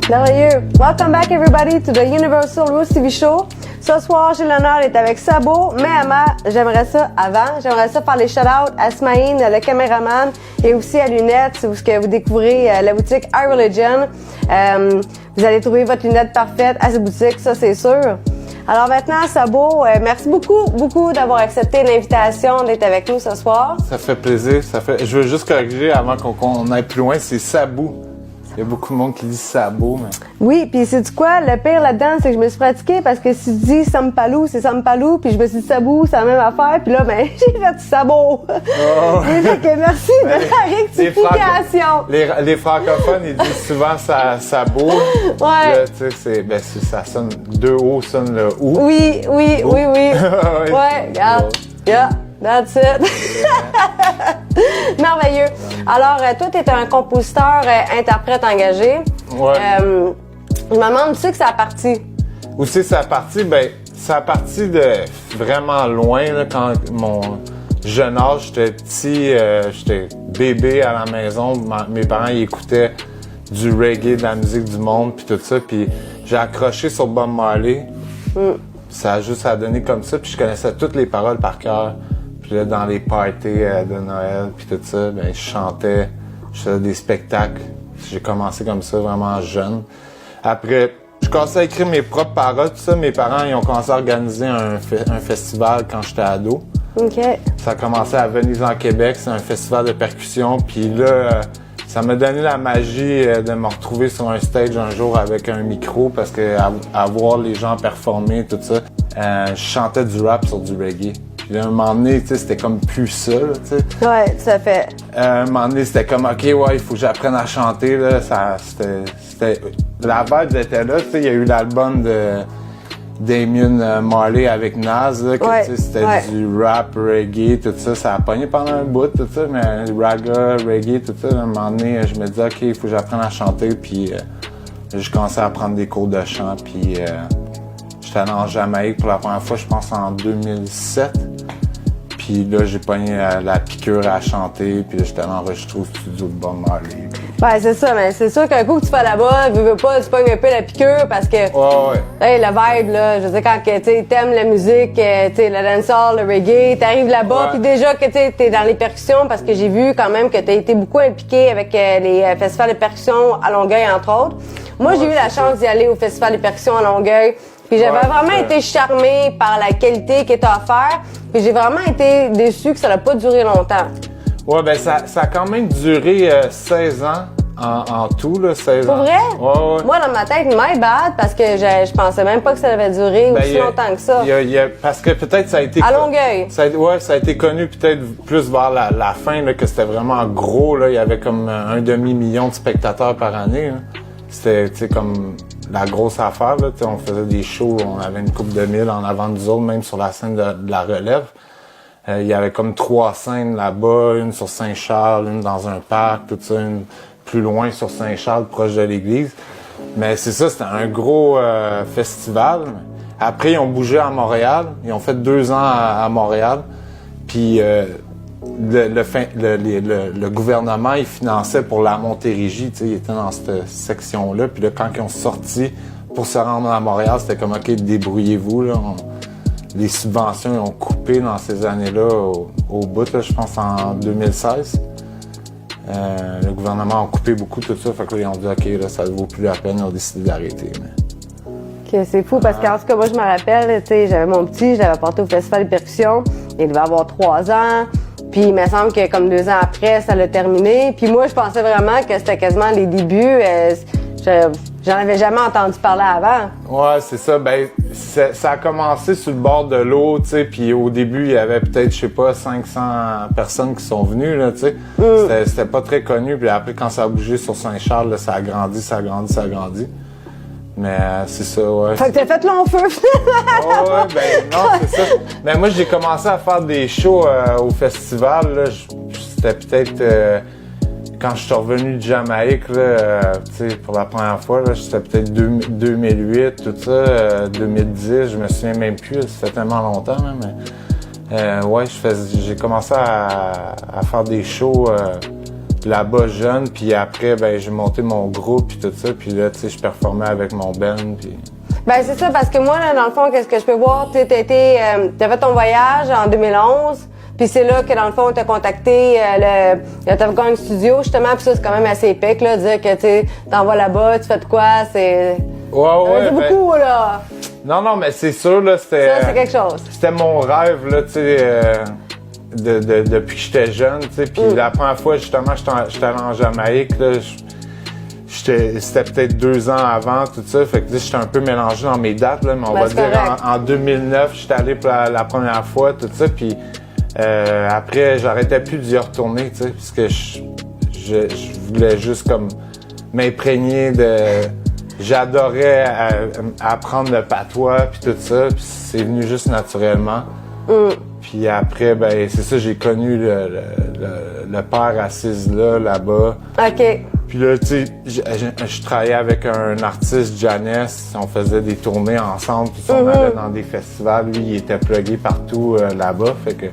Merveilleux. Welcome back everybody to the Universal Rose TV Show. Ce soir, j'ai l'honneur d'être avec Sabo, mais j'aimerais ça faire les shout-outs à Smaïn, le caméraman, et aussi à Lunettes, où vous découvrez la boutique iReligion. Vous allez trouver votre lunette parfaite à cette boutique, ça c'est sûr. Alors maintenant, Sabo, merci beaucoup d'avoir accepté l'invitation d'être avec nous ce soir. Ça fait plaisir. Je veux juste corriger avant qu'on aille plus loin, c'est Sabou. Il y a beaucoup de monde qui dit Sabo, mais... Oui, puis sais-tu quoi? Le pire là-dedans, c'est que je me suis pratiquée parce que si tu dis Sampalou, c'est Sampalou, puis je me suis dit Sabou, c'est la même affaire, puis là, ben, j'ai fait Sabo. Oh. Fait que merci de la rectification. Les francophones, ils disent souvent Sabo. Ouais. Tu sais, ça sonne, deux O sonne le OU. Oui. Ouais, regarde. Yeah. That's it. Merveilleux. Alors, toi, tu es un compositeur, interprète engagé. Ouais. Je me demande, tu sais que ça a parti? Où c'est ça a parti? Ben, ça a parti de vraiment loin, là, quand mon jeune âge, j'étais petit, j'étais bébé à la maison. Mes parents, ils écoutaient du reggae, de la musique du monde, puis tout ça. Puis j'ai accroché sur Bob Marley. Ça a juste donné comme ça, puis je connaissais toutes les paroles par cœur. Puis là, dans les parties de Noël, puis tout ça, ben, je chantais, je faisais des spectacles. J'ai commencé comme ça, vraiment jeune. Après, je commençais à écrire mes propres paroles, tout ça. Mes parents, ils ont commencé à organiser un festival quand j'étais ado. OK. Ça a commencé à Venise, en Québec. C'est un festival de percussion. Puis là, ça m'a donné la magie de me retrouver sur un stage un jour avec un micro parce que à voir les gens performer, tout ça, je chantais du rap sur du reggae. Puis là, un moment donné, tu sais, c'était comme plus ça, là, tu sais. Ouais, tout à fait. Un moment donné, c'était comme, OK, ouais, il faut que j'apprenne à chanter, là. C'était... La vibe était là, tu sais. Il y a eu l'album de Damian Marley avec Nas, là, que, tu sais, c'était du rap, reggae, tout ça. Ça a pogné pendant un bout, tout ça, mais raga, reggae, tout ça. À un moment donné, je me disais, OK, il faut que j'apprenne à chanter, puis j'ai commencé à prendre des cours de chant, puis j'étais allé en Jamaïque pour la première fois, je pense, en 2007. Puis là, j'ai pogné la piqûre à chanter, puis là, j'étais allé enregistrer au studio de Bob Marley. Ben, c'est ça, mais c'est sûr qu'un coup que tu fais là-bas, veux pas, tu pognes un peu la piqûre parce que. Ouais. Hey, la vibe, là, je veux dire, quand tu t'aimes la musique, tu sais, le dancehall, le reggae, t'arrives là-bas, puis déjà que t'es dans les percussions, parce que j'ai vu quand même que t'as été beaucoup impliqué avec les festivals de percussions à Longueuil, entre autres. Moi, j'ai eu la chance d'y aller au festival de percussions à Longueuil. Puis j'avais vraiment été charmée par la qualité qui était offerte. Puis j'ai vraiment été déçue que ça n'a pas duré longtemps. Ouais, ben ça a quand même duré 16 ans en tout, là, 16 ans. Pour vrai? Ouais. Moi, dans ma tête, my bad, parce que je pensais même pas que ça devait durer aussi longtemps que ça. Parce que peut-être ça a été... À Longueuil. Ça a été connu peut-être plus vers la fin, là, que c'était vraiment gros, là. Il y avait comme un demi-million de spectateurs par année, là. C'était, tu sais, comme... la grosse affaire, là, on faisait des shows, on avait une couple de mille en avant de nous autres, même sur la scène de la Relève. Il y avait comme 3 scènes là-bas, une sur Saint-Charles, une dans un parc, tout ça, une plus loin sur Saint-Charles, proche de l'église. Mais c'est ça, c'était un gros festival. Après, ils ont bougé à Montréal. Ils ont fait 2 ans à Montréal. Puis le gouvernement, il finançait pour la Montérégie, tu sais, il était dans cette section-là. Puis là, quand ils ont sorti pour se rendre à Montréal, c'était comme, OK, débrouillez-vous, là. Les subventions, ils ont coupé dans ces années-là au bout, là, je pense en 2016. Le gouvernement a coupé beaucoup tout ça, fait que là, ils ont dit, OK, là, ça ne vaut plus la peine, ils ont décidé d'arrêter. Mais... OK, c'est fou, parce qu'en tout cas, moi, je me rappelle, tu sais, j'avais mon petit, je l'avais porté au Festival des percussions, il devait avoir 3 ans. Puis il me semble que comme 2 ans après, ça l'a terminé. Puis moi, je pensais vraiment que c'était quasiment les débuts. J'en avais jamais entendu parler avant. Ouais, c'est ça. Ben, ça a commencé sur le bord de l'eau, tu sais. Puis au début, il y avait peut-être, je sais pas, 500 personnes qui sont venues, là, tu sais. C'était pas très connu. Puis après, quand ça a bougé sur Saint-Charles, là, ça a grandi. Mais c'est ça, ouais. Fait que t'as fait long feu, ouais, ben non, c'est ça. Mais moi, j'ai commencé à faire des shows au festival, là. C'était peut-être... quand je suis revenu de Jamaïque, là, tu sais, pour la première fois, là, c'était peut-être 2008, tout ça, 2010, je me souviens même plus, ça fait tellement longtemps, là, mais... ouais, j'ai commencé à faire des shows là-bas jeune, puis après, ben j'ai monté mon groupe, puis tout ça, puis là, tu sais, je performais avec mon band, puis... Ben c'est ça, parce que moi, là, dans le fond, qu'est-ce que je peux voir, t'as fait ton voyage en 2011, puis c'est là que, dans le fond, t'as contacté le Top Gang Studio, justement, puis ça, c'est quand même assez épique, là, de dire que, tu t'en vas là-bas, tu fais de quoi, c'est... Ouais, c'est beaucoup, là! Non, mais c'est sûr, là, c'était... Ça, c'est quelque chose. C'était mon rêve, là, tu sais, depuis que j'étais jeune, tu sais, puis la première fois, justement, j'étais allé en Jamaïque, là, c'était peut-être 2 ans avant, tout ça, fait que j'étais un peu mélangé dans mes dates, là, mais on va dire en 2009, j'étais allé pour la première fois, tout ça, puis après, j'arrêtais plus d'y retourner, tu sais, parce que je voulais juste comme m'imprégner de... J'adorais apprendre le patois, puis tout ça, puis c'est venu juste naturellement. Puis après, ben c'est ça, j'ai connu le père assise là-bas. OK. Puis là, tu sais, je travaillais avec un artiste, Janess, on faisait des tournées ensemble, puis on allait dans des festivals. Lui, il était plugué partout là-bas, fait que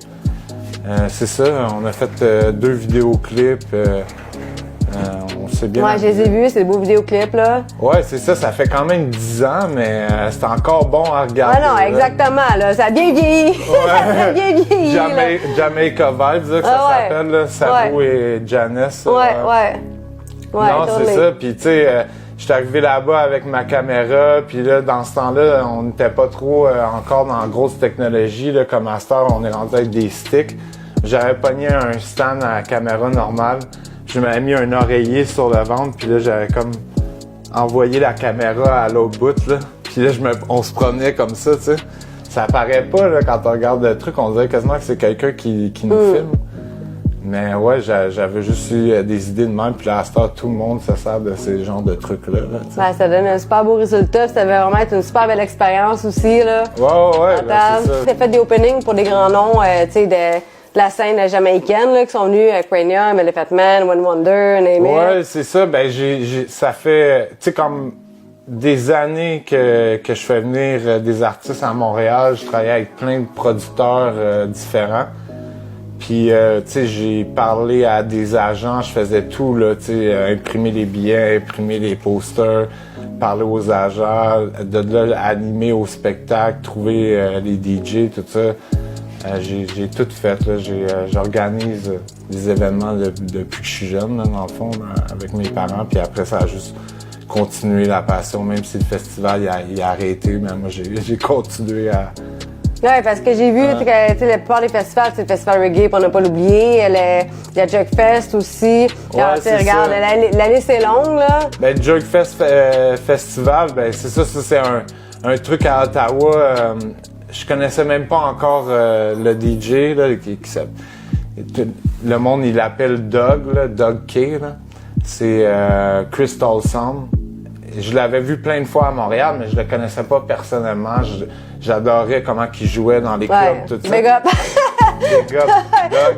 c'est ça, on a fait 2 vidéoclips. On s'est bien Ouais, je les ai vus, c'est des beaux vidéoclips, là. Ouais, c'est ça, ça fait quand même 10 ans, mais c'est encore bon à regarder. Ah non, exactement, là, ça a bien vieilli. Ça a bien vieilli, là. Jamaica Vibes, là, que ça s'appelle, là, Sabo et Janess. Ouais, non, c'est ça, puis tu sais, j'étais arrivé là-bas avec ma caméra, puis là, dans ce temps-là, on n'était pas trop encore dans la grosse technologie, là, comme à cette heure, on est rendu avec des sticks. J'avais pogné un stand à la caméra normale. Je m'avais mis un oreiller sur le ventre, puis là, j'avais comme envoyé la caméra à l'autre bout, là. Puis là, on se promenait comme ça, tu sais. Ça apparaît pas, là, quand on regarde le truc, on dirait quasiment que c'est quelqu'un qui nous filme. Mais ouais, j'avais juste eu des idées de même, puis là, à cette heure, tout le monde se sert de ces genres de trucs-là, là, tu sais. Ben, ça donne un super beau résultat, ça devait vraiment être une super belle expérience aussi, là. Ouais, là, c'est ça. T'as fait des openings pour des grands noms, tu sais, de la scène jamaïcaine, là, qui sont venus, Cranium, Elephant Man, One Wonder, Name It. Ouais, c'est ça. Ben, ça fait, tu sais, comme des années que je fais venir des artistes à Montréal. Je travaillais avec plein de producteurs différents. Puis, tu sais, j'ai parlé à des agents. Je faisais tout, là, tu sais, imprimer les billets, imprimer les posters, parler aux agents, de là, animer au spectacle, trouver les DJ, tout ça. J'ai tout fait, là. J'organise des événements depuis que je suis jeune, là, dans le fond, là, avec mes parents. Puis après, ça a juste continué la passion. Même si le festival il a arrêté, mais moi, j'ai continué à... Ouais, parce que j'ai vu que, tu sais, la plupart des festivals, c'est le festival reggae, pour ne pas l'oublier. Il y a Jug Fest aussi. Ouais, c'est regarde, la liste est longue, là. Ben, Jug Fest Festival, ben, c'est ça, c'est un truc à Ottawa. Je connaissais même pas encore le DJ, là, le monde, il l'appelle Doug, là, Doug K, là. C'est Crystal Sound. Je l'avais vu plein de fois à Montréal, mais je le connaissais pas personnellement. J'adorais comment il jouait dans les clubs, tout ça. Big up! Big up, Doug.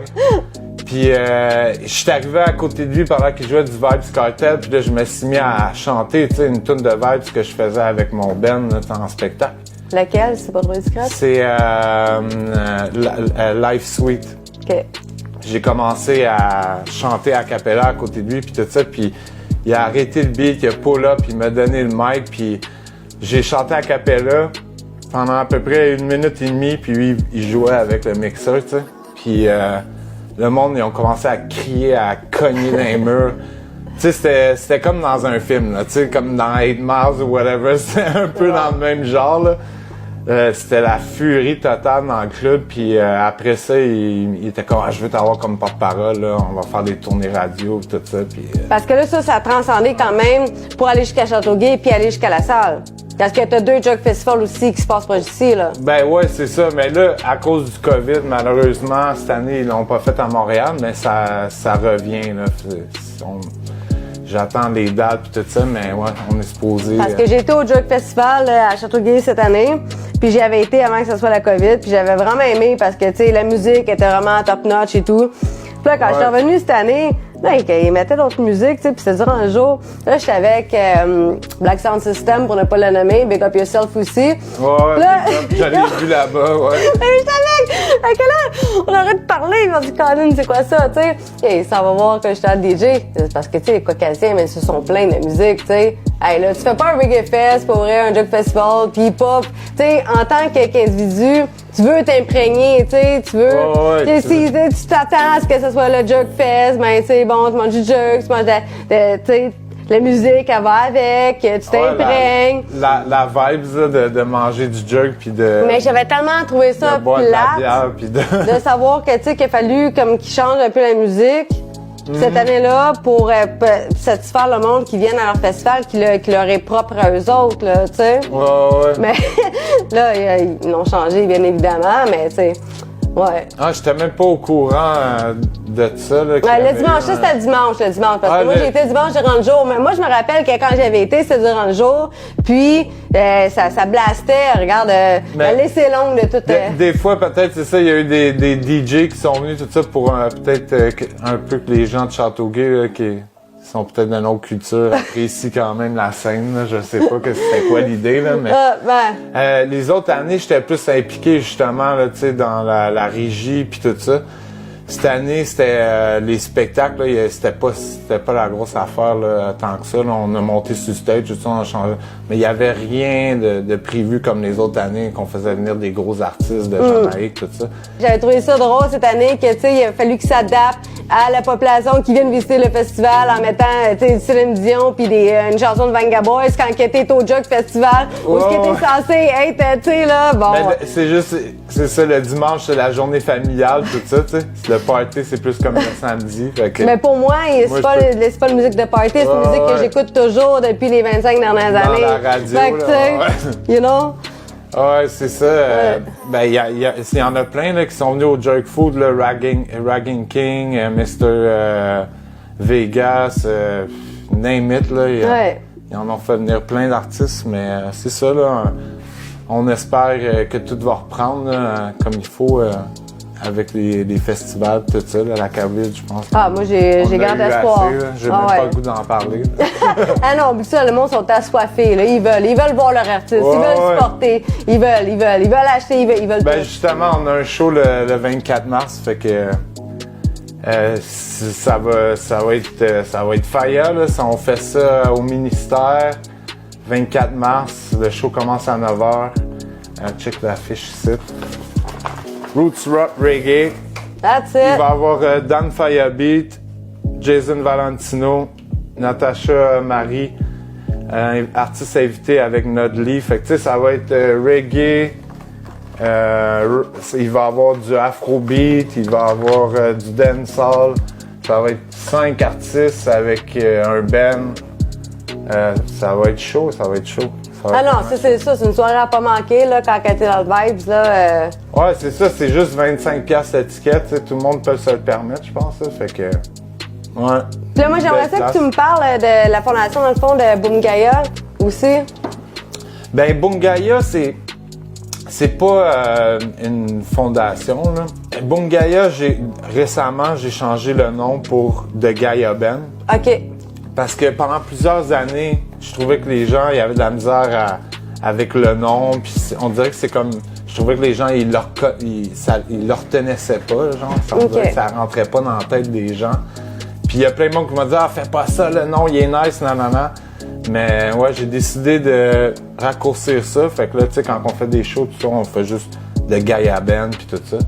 Puis je suis arrivé à côté de lui pendant qu'il jouait du Vibes Cartel, puis là, je me suis mis à chanter, tu sais, une tune de Vibes que je faisais avec mon band, là, en spectacle. Laquelle? C'est pas trop discret? C'est Life Sweet. OK. J'ai commencé à chanter a cappella à côté de lui, puis tout ça, puis il a arrêté le beat, il a pull up, il m'a donné le mic, puis j'ai chanté a cappella pendant à peu près 1 minute et demie, puis lui, il jouait avec le mixeur, tu sais. Puis le monde, ils ont commencé à crier, à cogner dans les murs. Tu sais, c'était comme dans un film, là, tu sais, comme dans 8 Miles ou whatever, c'était un peu dans le même genre, là. C'était la furie totale dans le club, puis après ça, il était comme je veux t'avoir comme porte-parole, là, on va faire des tournées radio, tout ça, puis... Parce que là, ça a transcendé quand même pour aller jusqu'à Châteauguay puis aller jusqu'à la salle. Parce que t'as 2 Jug Festivals aussi qui se passent pas ici, là. Ben ouais, c'est ça, mais là, à cause du COVID, malheureusement, cette année, ils l'ont pas fait à Montréal, mais ça revient, là. J'attends les dates pis tout ça, mais ouais, on est supposé... Parce que j'ai été au Jug Festival à Châteauguay cette année, puis j'y avais été avant que ce soit la COVID, puis j'avais vraiment aimé parce que, tu sais, la musique était vraiment top-notch et tout. Puis là, quand je suis revenue cette année, là, ils mettaient d'autres musiques, tu sais, puis c'était durant un jour. Là, j'étais avec Black Sound System, pour ne pas le nommer, Big Up Yourself aussi. Ouais, là, j'allais vu là-bas, ouais. J'étais avec À quelle heure on arrête de parler? Il m'a dit, Colin, c'est quoi ça, tu sais? Et ça va voir que j'étais à DJ. Parce que, tu sais, les Caucasiens, mais ils se sont pleins de musique, tu sais. Hey, là, tu fais pas un reggae fest pour vrai, un jug festival, pis hip-hop. Tu sais, en tant qu'individu, tu veux t'imprégner, tu sais, tu veux. Oh, ouais, si tu t'attends à ce que ce soit le jug fest, ben, tu sais, bon, tu manges du jug, tu manges tu sais, la musique, elle va avec, tu t'imprègnes. La vibes là, de manger du jug puis de. Mais j'avais tellement trouvé ça de boire de la plate bière, puis de savoir que, tu sais, qu'il a fallu comme qu'il change un peu la musique. Cette année-là, pour satisfaire le monde qui vient à leur festival, qui leur est propre à eux autres, là, tu sais. Ouais. Mais là, ils l'ont changé, bien évidemment, mais tu sais, ouais. Ah, j'étais même pas au courant de ça. Là, Ouais, le dimanche, ça c'était le dimanche, parce que moi j'ai été dimanche durant le jour, mais moi je me rappelle que quand j'avais été, c'était durant le jour, puis ça blastait, regarde, la liste est longue de tout. Des fois, peut-être, c'est ça, il y a eu des DJ qui sont venus, tout ça, pour peut-être un peu que les gens de Châteauguay, là, qui sont peut-être d'une autre culture, apprécient quand même la scène, là. Je sais pas que c'était quoi l'idée, là, mais les autres années, j'étais plus impliqué, justement, là, tu sais, dans la régie, puis tout ça. Cette année, c'était les spectacles, là, c'était pas la grosse affaire là, tant que ça. Là, on a monté sur le stage, tout ça, on a changé. Mais il y avait rien de prévu comme les autres années, qu'on faisait venir des gros artistes de Jamaïque, tout ça. J'avais trouvé ça drôle cette année que, tu sais, il a fallu qu'ils s'adaptent à la population qui vient visiter le festival en mettant, tu sais, Céline Dion puis une chanson de Venga Boys quand t'es au Jug Festival, où ce qui était censé être, tu sais, là, bon. C'est ça, le dimanche, c'est la journée familiale, tout ça, tu sais. Le party, c'est plus comme le samedi. Mais pour moi, c'est pas une musique de party, c'est une musique que j'écoute toujours depuis les 25 dernières années. Dans la radio, fait que, là, you know? Ouais, c'est ça. Ben, il y en a plein là, qui sont venus au Jerk Food, là, Ragging King, Mr. Vegas, name it, là. Ils en ont fait venir plein d'artistes, mais c'est ça, là. On espère que tout va reprendre là, comme il faut avec les festivals, tout ça, là, la COVID, je pense. Ah, moi, j'ai garde espoir. J'ai même pas le goût d'en parler. Ah non, mais ça, le monde sont assoiffés, là. Ils veulent voir leur artiste, ils veulent supporter, ils veulent acheter, ils veulent Ben, tout. justement, on a un show le 24 mars, fait que ça va être fire, là. On fait ça au ministère, 24 mars, le show commence à 9h. Check l'affiche ici. Roots Rock Reggae. That's it. Il va y avoir Dan Firebeat, Jason Valentino, Natacha Marie, artiste invité avec Nodley. Fait que tu sais, ça va être reggae. Il va y avoir du afrobeat, il va y avoir du dancehall. Ça va être 5 artistes avec un band. Ça va être chaud. Ah non, c'est une soirée à pas manquer, là, quand t'es dans le vibes, là. Ouais, c'est ça, c'est juste 25$ l'étiquette, tout le monde peut se le permettre, je pense, là, fait que... Ouais. Puis là, moi, j'aimerais ça que tu me parles de la fondation, dans le fond, de Boomgaya, aussi. Ben, Boomgaya, c'est pas une fondation, là. Boomgaya, récemment, j'ai changé le nom pour The Gaia Band. OK. Parce que pendant plusieurs années, je trouvais que les gens, il y avait de la misère avec le nom, puis on dirait que c'est comme... Je trouvais que les gens, ils le retenaient pas, genre. On dirait que ça rentrait pas dans la tête des gens. Puis il y a plein de monde qui m'a dit « Ah, fais pas ça, le nom, il est nice, nanana. » Mais ouais, j'ai décidé de raccourcir ça. Fait que là, tu sais, quand on fait des shows, tout ça, on fait juste de Gaia Band, puis tout ça.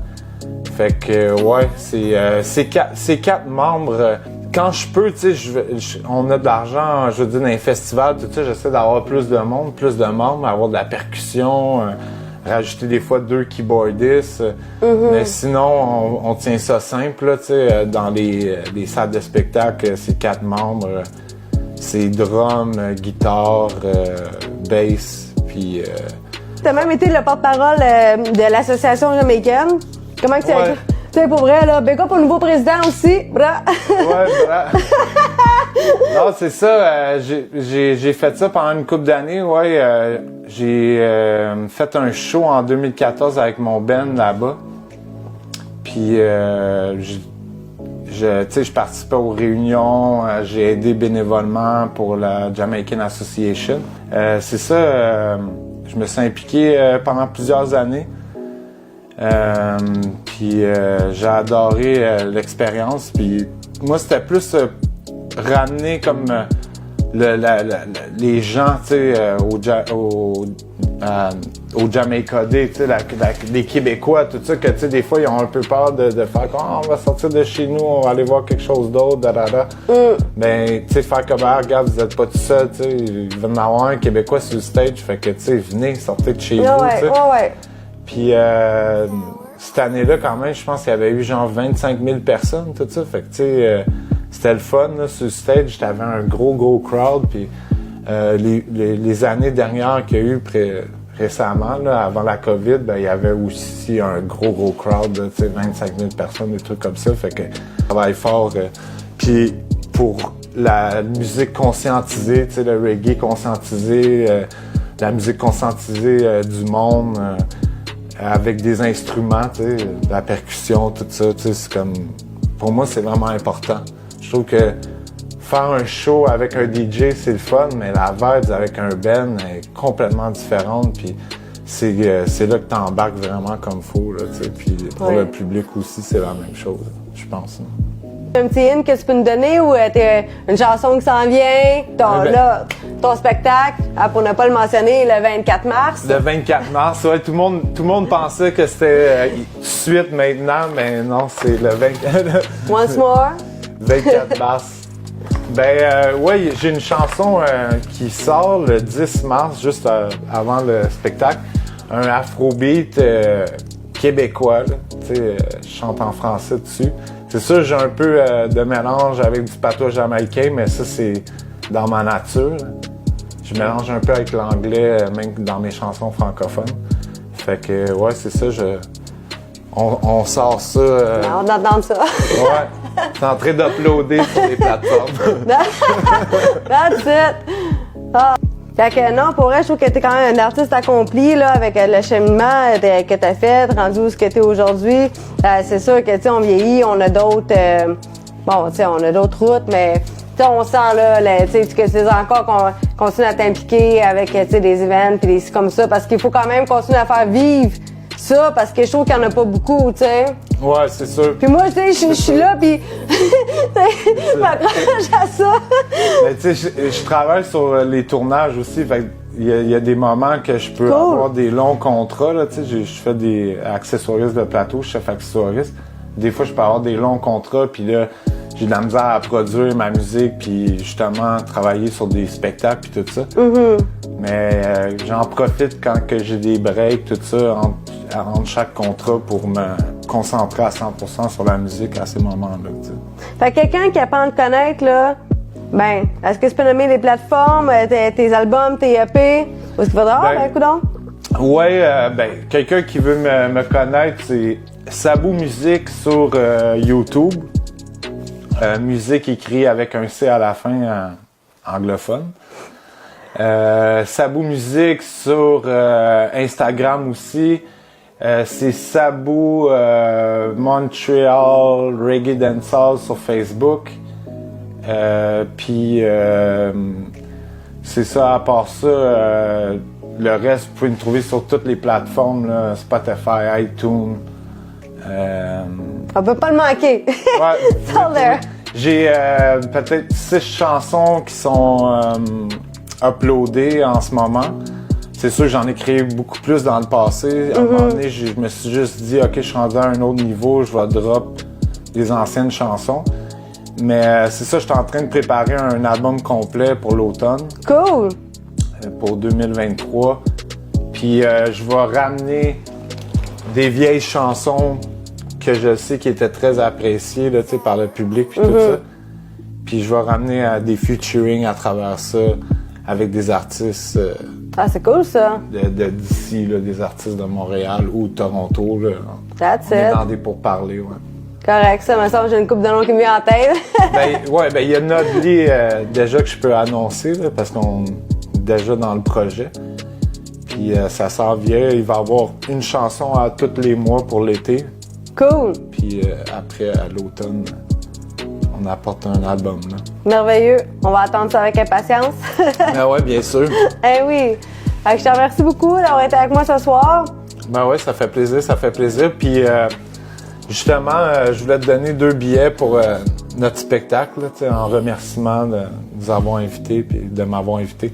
Fait que, ouais, c'est 4 membres... Quand je peux, tu sais, on a de l'argent, je veux dire, dans les festivals, tout ça, j'essaie d'avoir plus de membres, avoir de la percussion, rajouter des fois 2 keyboardistes. Mais sinon, on tient ça simple, là, tu sais, dans les salles de spectacle, c'est 4 membres. C'est drum, guitare, bass, puis... T'as même été le porte-parole de l'association jamaïcaine. Comment que tu as... Tu sais, pour vrai, là, big up au nouveau président aussi, bra. Ouais, bra. Non, c'est ça, j'ai fait ça pendant une couple d'années, ouais. J'ai fait un show en 2014 avec mon band là-bas. Puis, tu sais, je participais aux réunions, j'ai aidé bénévolement pour la Jamaican Association. C'est ça, je me suis impliqué pendant plusieurs années. Puis j'ai adoré l'expérience. Puis moi, c'était plus ramener comme les gens, tu sais, au Jamaica Day, tu sais, les Québécois, tout ça, que tu sais, des fois, ils ont un peu peur de faire comme on va sortir de chez nous, on va aller voir quelque chose d'autre, Ben, tu sais, faire comme regarde, vous êtes pas tout seul, tu sais, il va y en avoir un Québécois sur le stage, fait que, tu sais, venez, sortez de chez vous, tu sais. Ouais. Puis cette année-là, quand même, je pense qu'il y avait eu genre 25 000 personnes, tout ça, fait que, tu sais, c'était le fun, là, sur le stage, t'avais un gros crowd, puis les années dernières qu'il y a eu récemment, là, avant la COVID, ben, il y avait aussi un gros crowd, tu sais, 25 000 personnes, des trucs comme ça, fait que travaille fort. Puis pour la musique conscientisée, tu sais, le reggae conscientisé, la musique conscientisée du monde, avec des instruments, tu sais, la percussion, tout ça, tu sais, c'est comme, pour moi, c'est vraiment important. Je trouve que faire un show avec un DJ, c'est le fun, mais la vibe avec un band est complètement différente. Puis c'est là que t'embarques vraiment comme faut, là, tu sais. Puis pour le public aussi, c'est la même chose, je pense. Un petit hint que tu peux nous donner ou t'es une chanson qui s'en vient, ton spectacle, pour ne pas le mentionner, le 24 mars. Le 24 mars, ouais, tout le monde pensait que c'était tout de suite maintenant, mais non, c'est le 24. Once more. 24 mars. Ben ouais, j'ai une chanson qui sort le 10 mars, juste avant le spectacle. Un afrobeat québécois, tu sais, je chante en français dessus. C'est sûr, j'ai un peu de mélange avec du patois jamaïcain, mais ça, c'est dans ma nature. Je mélange un peu avec l'anglais, même dans mes chansons francophones. Fait que, ouais, c'est ça, on sort ça. On entend ça. Ouais, c'est en train d'uploader sur les plateformes. That's it. Ah. Fait que non, pour vrai, je trouve que t'es quand même un artiste accompli, là, avec le cheminement que t'as fait, rendu où ce que t'es aujourd'hui. C'est sûr que, tu sais, on vieillit, on a d'autres, on a d'autres routes, mais, tu sais, on sent, là, tu sais, que c'est encore qu'on continue à t'impliquer avec, tu sais, des events pis des comme ça, parce qu'il faut quand même continuer à faire vivre ça, parce que je trouve qu'il y en a pas beaucoup, tu sais. Ouais, c'est sûr. Puis moi, tu sais, je suis là, puis je m'accroche à ça. Mais tu sais, je travaille sur les tournages aussi, fait il y a des moments que je peux avoir des longs contrats, là, tu sais, je fais des accessoiristes de plateau, chef accessoiriste. Des fois, je peux avoir des longs contrats, puis là, j'ai de la misère à produire ma musique, puis justement, travailler sur des spectacles, puis tout ça. Mm-hmm. Mais j'en profite quand que j'ai des breaks, tout ça, entre chaque contrat pour me concentrer à 100% sur la musique à ces moments-là. T'sais. Fait que quelqu'un qui apprend à te connaître, là, ben, est-ce que tu peux nommer les plateformes, tes albums, tes EP? Ou est-ce qu'il faudra, coudonc? Ouais, quelqu'un qui veut me connaître, c'est Sabou Musique sur YouTube. Musique écrit avec un C à la fin anglophone. Sabou Musique sur Instagram aussi. C'est Sabou Montreal Reggae Dancehall sur Facebook. Puis c'est ça, à part ça, le reste, vous pouvez me trouver sur toutes les plateformes, là, Spotify, iTunes. On peut pas le manquer. Ouais, It's all there. J'ai peut-être 6 chansons qui sont uploadées en ce moment. C'est sûr que j'en ai créé beaucoup plus dans le passé. À un moment donné, je me suis juste dit, OK, je suis rendu à un autre niveau, je vais drop les anciennes chansons. Mais c'est ça, je suis en train de préparer un album complet pour l'automne. Cool! Pour 2023. Puis je vais ramener des vieilles chansons que je sais qui étaient très appréciées là, par le public puis tout ça. Puis je vais ramener des featuring à travers ça avec des artistes c'est cool ça! D'ici, des artistes de Montréal ou de Toronto. Là. That's On est it. dans des pourparlers, ouais. Correct, ça me semble j'ai une coupe de noms qui me vient en tête. il y a Nodli déjà que je peux annoncer là, parce qu'on est déjà dans le projet. Puis ça s'en vient, il va y avoir une chanson à tous les mois pour l'été. Cool! Puis après, à l'automne, on apporte un album. Là. Merveilleux. On va attendre ça avec impatience. Ah ouais, bien sûr. Eh oui. Fait que je te remercie beaucoup d'avoir été avec moi ce soir. Ben ouais, ça fait plaisir, ça fait plaisir. Puis justement, je voulais te donner 2 billets pour notre spectacle, là, en remerciement de nous avoir invités puis de m'avoir invité.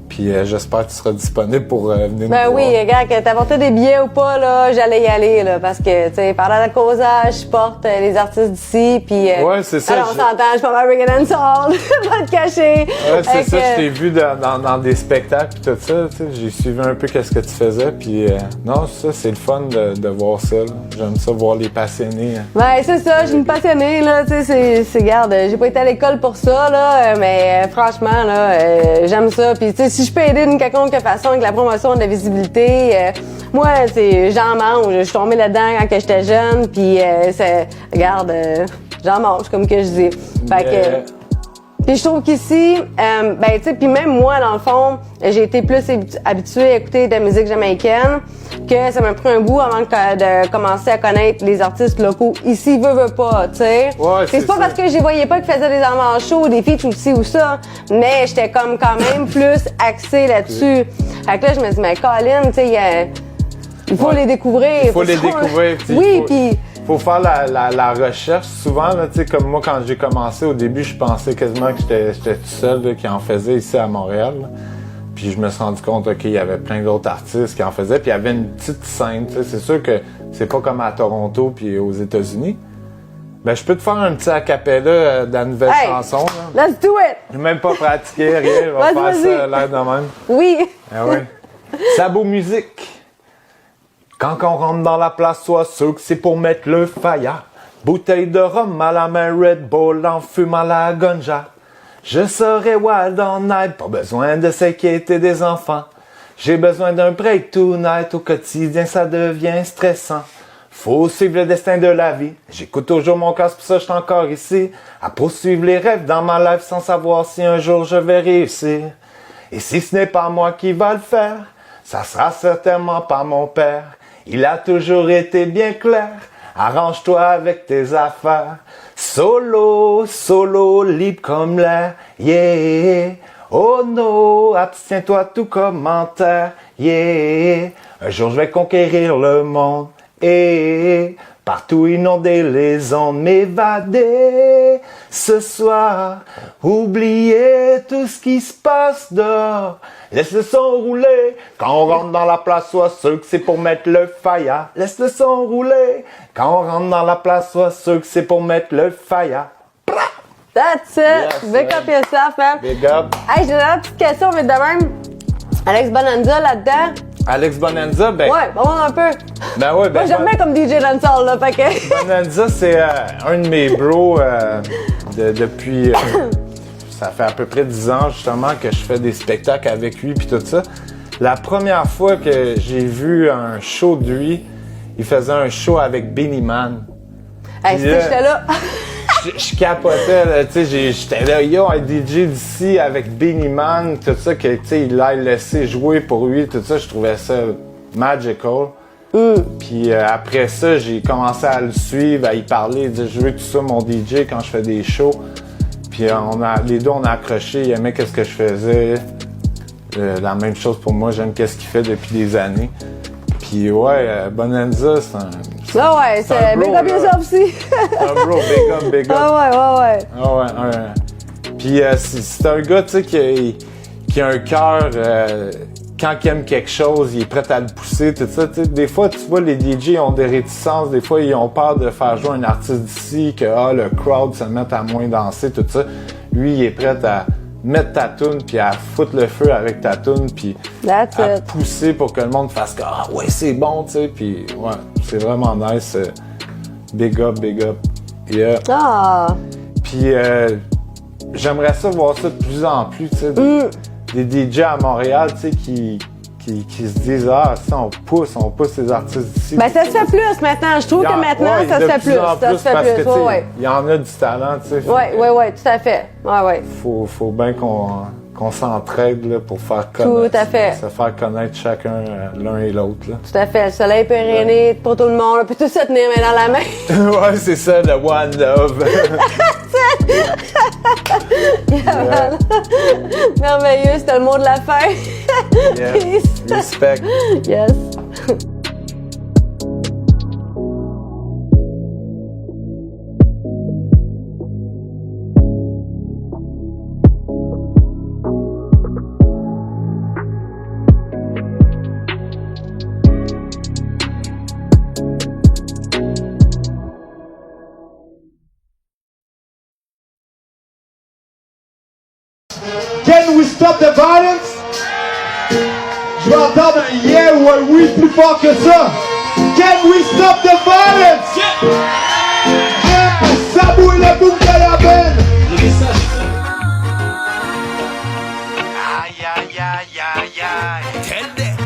Puis j'espère que tu seras disponible pour venir Ben nous oui, voir. regarde, que t'apportais des billets ou pas, là, j'allais y aller, là, parce que, tu sais, pendant le causage, je porte les artistes d'ici, puis... Ouais, c'est ça, Alors, on je- s'entend, je suis pas mal Bring It and Soul, pas te cacher. Ouais, c'est Fait ça, que- je t'ai vu dans des spectacles pis tout ça, tu sais, j'ai suivi un peu qu'est-ce que tu faisais, puis non, ça, c'est le fun de voir ça, là. J'aime ça, voir les passionnés. Hein. Ouais, c'est ça, je suis une passionnée, là, tu sais, regarde, j'ai pas été à l'école pour ça, là, mais franchement, là, j'aime ça, puis tu sais, si je peux aider d'une quelconque façon avec la promotion de la visibilité, moi, j'en mange, je suis tombée là-dedans quand que j'étais jeune, puis regarde, j'en mange, comme que je dis. Fait que... Puis je trouve qu'ici, ben tu sais, puis même moi dans le fond, j'ai été plus habituée à écouter de la musique jamaïcaine, que ça m'a pris un bout avant de commencer à connaître les artistes locaux. Ici, veut pas, tu sais. Ouais, c'est pas parce que je les voyais pas qu'ils faisaient des enfants shows, des feats ou ci ou ça, mais j'étais comme quand même plus axée là-dessus. Fait que là, je me dis, mais Colin, tu sais, il faut Ouais. les découvrir. Il faut les découvrir, tu sais, Oui, puis... Faut faire la recherche. Souvent, là, tu sais, comme moi, quand j'ai commencé, au début, je pensais quasiment que j'étais tout seul là, qui en faisait ici à Montréal. Là. Puis je me suis rendu compte, OK, il y avait plein d'autres artistes qui en faisaient. Puis il y avait une petite scène, tu sais. C'est sûr que c'est pas comme à Toronto puis aux États-Unis. Ben, je peux te faire un petit acapella de la nouvelle Hey, chanson. Là. let's do it! J'ai même pas pratiqué, rien. On va Vas-y, faire ça vas-y. l'air de même. Oui! Ah oui. Sabot musique. Quand on rentre dans la place, sois sûr que c'est pour mettre le fire. Bouteille de rhum à la main, Red Bull en fumant la ganja. Je serai wild all night, pas besoin de s'inquiéter des enfants. J'ai besoin d'un break tonight, au quotidien ça devient stressant. Faut suivre le destin de la vie. J'écoute toujours mon casque, pour ça je suis encore ici. À poursuivre les rêves dans ma life sans savoir si un jour je vais réussir. Et si ce n'est pas moi qui va le faire, ça sera certainement pas mon père. Il a toujours été bien clair. Arrange-toi avec tes affaires. Solo, solo, libre comme l'air. Yeah. Oh no, abstiens-toi de tout commentaire. Yeah. Un jour je vais conquérir le monde. Et partout inonder les ondes, m'évader ce soir, oublier tout ce qui se passe dehors. Laisse le son rouler, quand on rentre dans la place, sois sûr que c'est pour mettre le fire. Laisse le son rouler, quand on rentre dans la place, sois sûr que c'est pour mettre le fire. That's it! Yes, Big up yourself, man! Big up. Hey, j'ai une petite question, mais de même, Alex Bonanza là-dedans. Alex Bonanza, ben, Ouais, bon, un peu. ben ouais, ben, Moi, j'aime bien comme DJ dancehall, là, fait que... Bonanza, c'est un de mes bros depuis... ça fait à peu près 10 ans, justement, que je fais des spectacles avec lui puis tout ça. La première fois que j'ai vu un show de lui, il faisait un show avec Benny Man. Hey, Puis si là, j'étais là. je capotais, là, tu sais, j'étais là, yo, un DJ d'ici avec Benny Man, tout ça, que, tu sais, il l'a laissé jouer pour lui, tout ça, je trouvais ça magical. Puis après ça, j'ai commencé à le suivre, à y parler, dire, je veux tout ça, mon DJ, quand je fais des shows. Puis les deux, on a accroché, il aimait qu'est-ce que je faisais. La même chose pour moi, j'aime qu'est-ce qu'il fait depuis des années. Puis ouais, Bonanza, c'est un... Ah ouais, c'est un c'est bro, big up là. yourself aussi. un bro, big up, big up. Ah ouais, ouais, ouais. Ah ouais. Puis c'est un gars, tu sais, qui a un cœur, quand il aime quelque chose, il est prêt à le pousser, tout ça. Tu sais, des fois, tu vois, les DJ ont des réticences, des fois, ils ont peur de faire jouer un artiste d'ici, que le crowd se mette à moins danser, tout ça. Lui, il est prêt à mettre ta toune, puis à foutre le feu avec ta toune, puis That's à it. pousser pour que le monde fasse que, ah ouais, c'est bon, tu sais, puis ouais, c'est vraiment nice. Big up, big up. Yeah. Ah. Puis j'aimerais ça voir ça de plus en plus, tu sais, des DJ à Montréal, tu sais, qui se disent, ah, ça, on pousse les artistes d'ici. Ben, ça se fait plus maintenant. Je trouve que maintenant, Ouais, ça de se fait plus. en Ça se fait parce que, plus. tu sais, Ouais, il y en a du talent, tu sais. ouais, tout à fait. Ouais, ouais. Faut bien qu'on s'entraide là, pour faire connaître. Tout à fait. Se faire connaître chacun l'un et l'autre, là. Tout à fait. Le soleil peut régner pour tout le monde, là, puis tout se tenir main dans la main. Ouais, c'est ça, le one love. Merveilleux, c'était le mot de la fin. Yeah. Peace. Respect. Yes. plus fort que ça. Can we stop the violence? Ah, ça bouille la boum de la benne. Aïe, aïe, aïe, aïe, aïe. Tell them.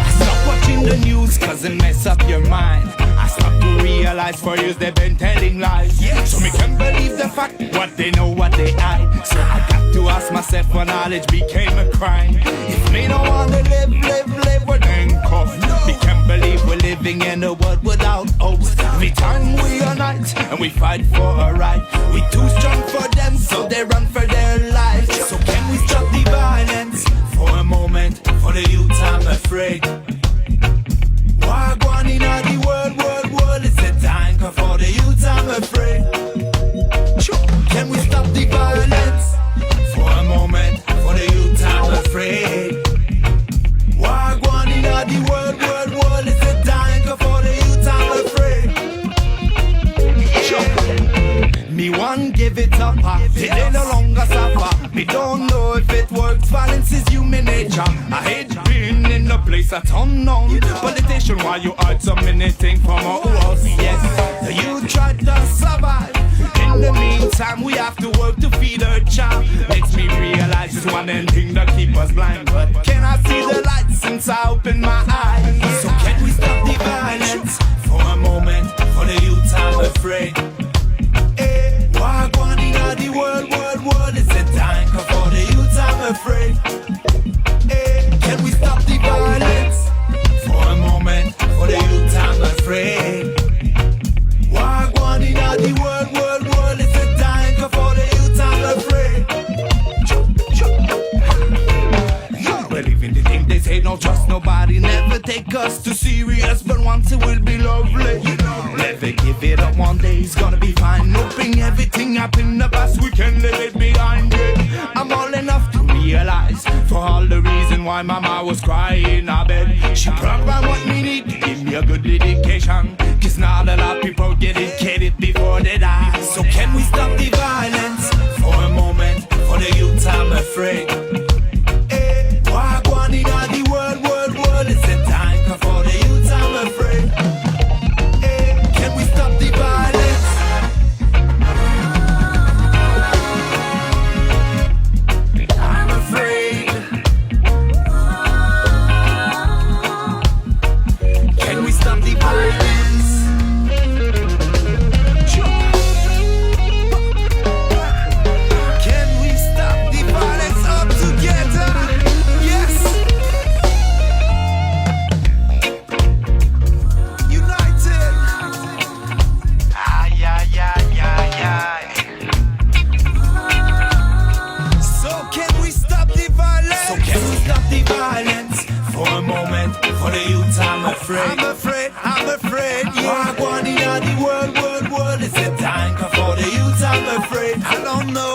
Stop watching the news cause it mess up your mind. I stop to realize for years they've been telling lies. So me can't believe the fact what they know, what they hide. So I got to ask myself when knowledge became a crime. If me don't wanna live, we're handcuffed. Me can't believe we're living in a world without hopes. Every time we unite and we fight for a right, we too strong for them, so they run for their lives. So can we stop the violence for a moment? For the youth I'm afraid. Wagwan in the world, it's a time for the youth I'm afraid. Can we stop the violence for a moment? For the youth I'm afraid. Wagwan in the world, it's a time for the youth I'm afraid. Me one give it up, they no longer suffer. Me don't know if it works, violence is human nature. I hate being in a place that's unknown. Politician, why you hide so many things from us? Yes, the youth tried to survive. In the meantime, we have to work to feed our child. Makes me realize it's one and thing that keep us blind. But can I see the light since I open my eyes? So can we stop the violence for a moment? For the youth I'm afraid. Hey, Wagwan in the world, it's a time for the youth I'm afraid. Hey, can we stop the violence for a moment? For the youth I'm afraid. Wagwan in the world, it's a time for the youth I'm afraid. Believe in the thing they say, don't trust nobody. Never take us too serious, but once it will be lovely. Never give it up, one day it's gonna be fine. Hoping everything happened in the past, we can leave it behind. I'm all enough to realize for all the reason why mama was crying in her bed. She programmed what me need to give me a good education. Cause not a lot of people get educated before they die. So can we stop the violence for a moment? For the youth I'm afraid. Hey, Wagwan in the world, it's a time for the youth I'm afraid. Hey, can we stop the violence? I'm afraid. Can we stop the violence? Can we stop the violence all together? Yes. United. Ay, ay, ay, ay, ay. So can we stop the violence? So can we stop the violence for a moment? For the youth I'm afraid. I'm afraid. Wagwan in the world, it's a time for the youth I'm afraid. I don't know